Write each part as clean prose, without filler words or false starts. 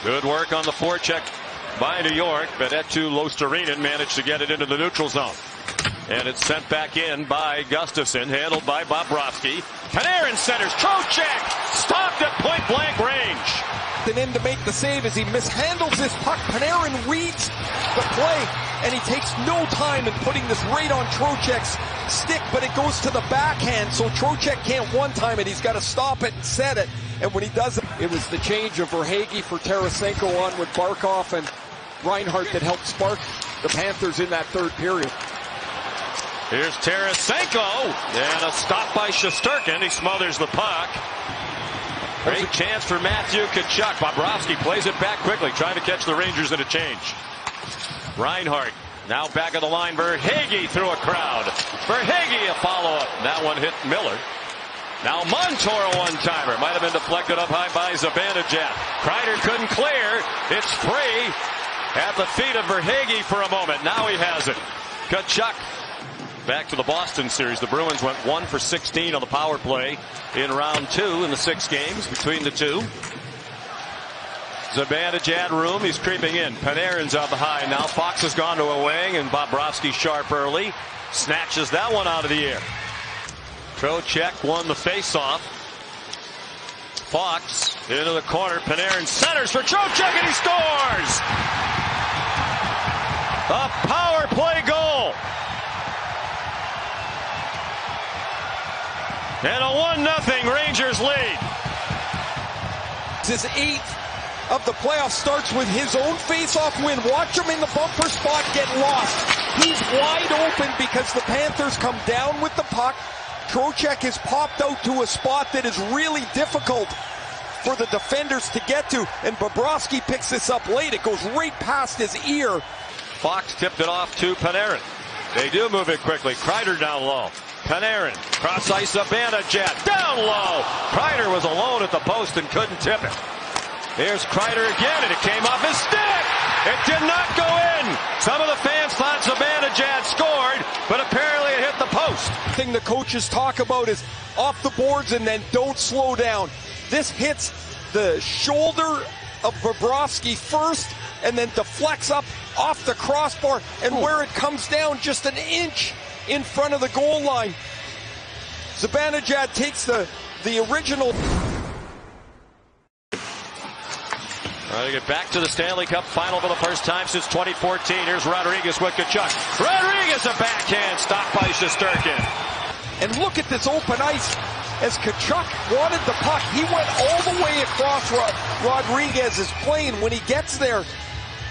Good work on the forecheck by New York, but Eetu Luostarinen managed to get it into the neutral zone. And it's sent back in by Gustafsson, handled by Bobrovsky. Panarin centers, Trocheck stopped at point-blank range. And in to make the save as he mishandles this puck. Panarin reads the play, and he takes no time in putting this right on Trocheck's stick, but it goes to the backhand, so Trocheck can't one-time it. He's got to stop it and set it, and when he does it, it was the change of Verhaeghe for Tarasenko on with Barkov and Reinhart that helped spark the Panthers in that third period. Here's Tarasenko, and a stop by Shesterkin. He smothers the puck. Great chance for Matthew Tkachuk. Bobrovsky plays it back quickly, trying to catch the Rangers in a change. Reinhart now back of the line. Verhaeghe through a crowd. Verhaeghe a follow-up. That one hit Miller. Now Montour a one-timer. Might have been deflected up high by Zibanejad. Kreider couldn't clear. It's free at the feet of Verhaeghe for a moment. Now he has it. Tkachuk. Back to the Boston series. The Bruins went 1 for 16 on the power play in round 2 in the 6 games between the two. Zibanejad room. He's creeping in. Panarin's out the high now. Fox has gone to a wing, and Bobrovsky sharp early. Snatches that one out of the air. Trocheck won the face-off. Fox into the corner. Panarin centers for Trocheck, and he scores! A power play goal. And a 1-0 Rangers lead. His 8th of the playoffs starts with his own face-off win. Watch him in the bumper spot get lost. He's wide open because the Panthers come down with the puck. Trocheck is popped out to a spot that is really difficult for the defenders to get to. And Bobrovsky picks this up late. It goes right past his ear. Fox tipped it off to Panarin. They do move it quickly. Kreider down low. Panarin, cross ice, Zibanejad, down low. Kreider was alone at the post and couldn't tip it. Here's Kreider again, and it came off his stick. It did not go in. Some of the fans thought Zibanejad scored, but apparently it hit the post. The thing the coaches talk about is off the boards and then don't slow down. This hits the shoulder of Bobrovsky first and then deflects up off the crossbar, and where it comes down just an inch in front of the goal line. Zibanejad takes the original. Trying to get back to the Stanley Cup final for the first time since 2014. Here's Rodriguez with Tkachuk. Rodriguez a backhand stopped by Shesterkin. And look at this open ice as Tkachuk wanted the puck. He went all the way across Rodriguez's plane. When he gets there,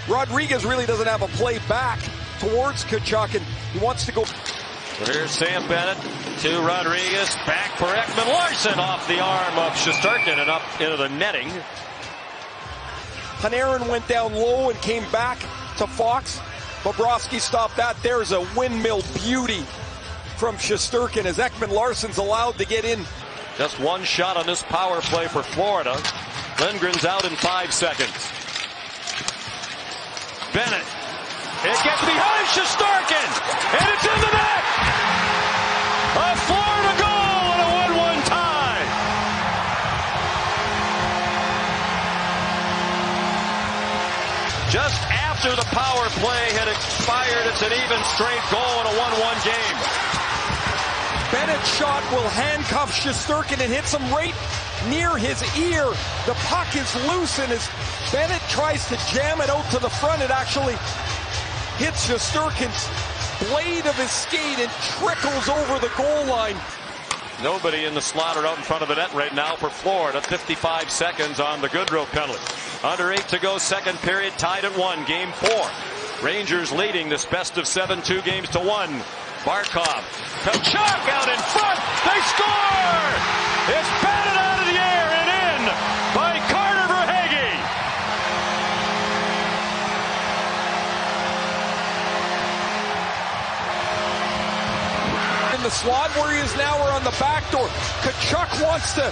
Rodriguez really doesn't have a play back towards Tkachuk, and he wants to go. Here's Sam Bennett to Rodriguez. Back for Ekman-Larsson off the arm of Shesterkin and up into the netting. Panarin went down low and came back to Fox. Bobrovsky stopped that. There's a windmill beauty from Shesterkin as Ekman-Larsson's allowed to get in. Just one shot on this power play for Florida. Lindgren's out in 5 seconds. Bennett. It gets behind Shesterkin, and it's in the net! A Florida goal and a 1-1 tie! Just after the power play had expired, it's an even strength goal and a 1-1 game. Bennett's shot will handcuff Shesterkin and hits him right near his ear. The puck is loose, and as Bennett tries to jam it out to the front, it actually hits Shesterkin's blade of his skate and trickles over the goal line. Nobody in the slot or out in front of the net right now for Florida. 55 seconds on the Goodrow penalty. Under 8 to go, second period, tied at 1, game 4. Rangers leading this best of 7, 2 games to 1. Barkov, Tkachuk out in front, they score! It's batted out of the air and in by Carter Verhaeghe. In the slot where he is now, or on the back door. Tkachuk wants to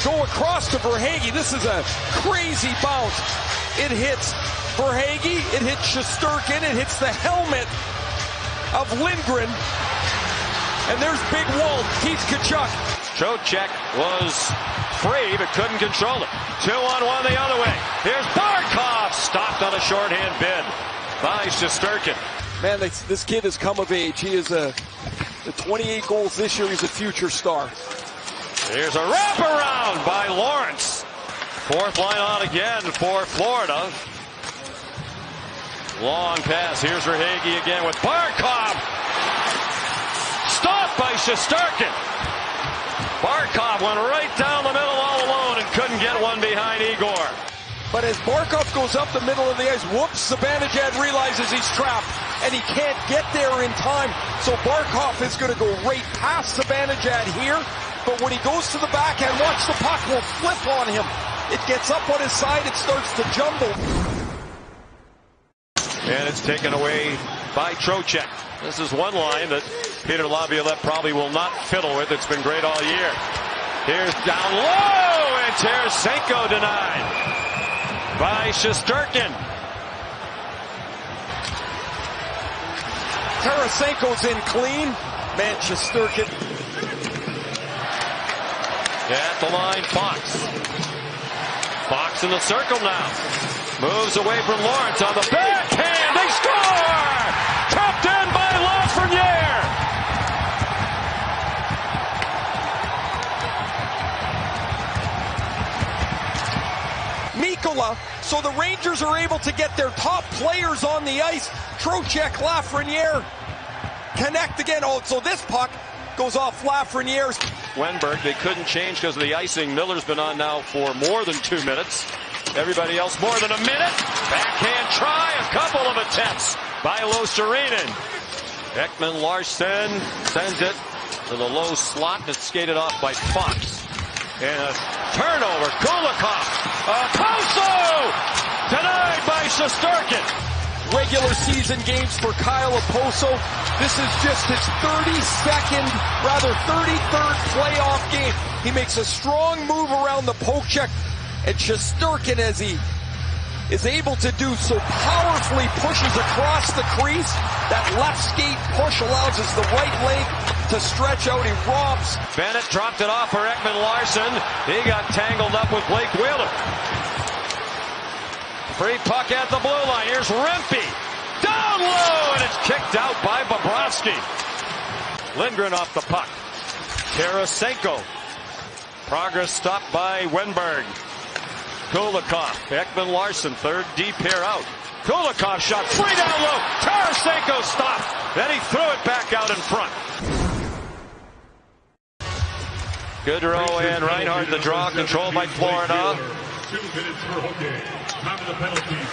go across to Verhaeghe. This is a crazy bounce. It hits Verhaeghe, it hits Shesterkin, it hits the helmet of Lindgren. And there's Big Walt, Keith Tkachuk. Trocheck was free, but couldn't control it. 2-on-1 the other way. Here's Barkov, stopped on a shorthand bid by Shesterkin. Man, this kid has come of age. He is the 28 goals this year. He's a future star. Here's a wraparound by Lawrence. Fourth line on again for Florida. Long pass. Here's Verhaeghe again with Barkov. Stopped by Shesterkin. Barkov went right down the middle all alone and couldn't get one behind Igor. But as Barkov goes up the middle of the ice, whoops, Zibanejad realizes he's trapped, and he can't get there in time. So Barkov is going to go right past Zibanejad here, but when he goes to the backhand, watch the puck will flip on him. It gets up on his side, it starts to jumble. And it's taken away by Trocheck. This is one line that Peter Laviolette probably will not fiddle with. It's been great all year. Here's down low, and Tarasenko denied by Shesterkin. Tarasenko's in clean. Man, Shesterkin. At the line, Fox. Fox in the circle now. Moves away from Lawrence on the backhand. They score! Trapped in by Lafreniere. Mikkola, so the Rangers are able to get their top players on the ice. Trocheck, Lafreniere connect again. Oh, so this puck goes off Lafreniere's. Wenberg, they couldn't change because of the icing. Miller's been on now for more than 2 minutes. Everybody else more than a minute. Backhand try, a couple of attempts by Loserinen. Ekman Larsson sends it to the low slot, and it's skated off by Fox. And a turnover, Kulikov. Oposo! Denied by Shesterkin. Regular season games for Kyle Oposo. This is just his 33rd playoff game. He makes a strong move around the poke check, and Shesterkin, as he is able to do so powerfully, pushes across the crease. That left skate push allows his the right leg to stretch out. He robs. Bennett dropped it off for Ekman Larsson. He got tangled up with Blake Wheeler. Free puck at the blue line. Here's Rempe. Down low, and it's kicked out by Bobrovsky. Lindgren off the puck. Tarasenko. Progress stopped by Wenberg. Kulikov. Ekman Larsson, third D pair out. Kulikov shot free down low. Tarasenko stopped. Then he threw it back out in front. Goodrow and Reinhart, the draw controlled by Florida.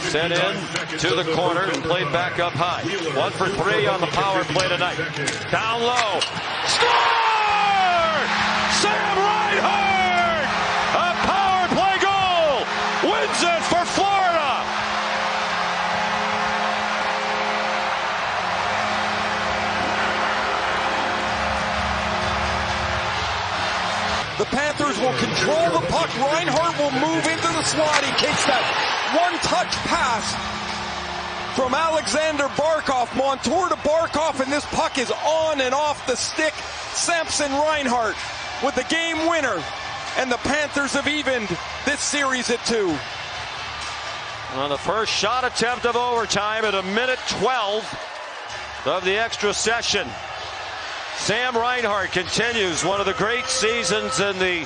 Sent in to the corner and played back up high. 1 for 3 on the power play tonight. Down low. Score! Sam Reinhart! A power play goal! Wins it for Florida! The Panthers will control the puck. Reinhart will move into the slot. He takes that one-touch pass from Alexander Barkov. Montour to Barkov, and this puck is on and off the stick. Samson Reinhart with the game winner. And the Panthers have evened this series at 2. On the first shot attempt of overtime at 1:12 of the extra session. Sam Reinhart continues one of the great seasons in the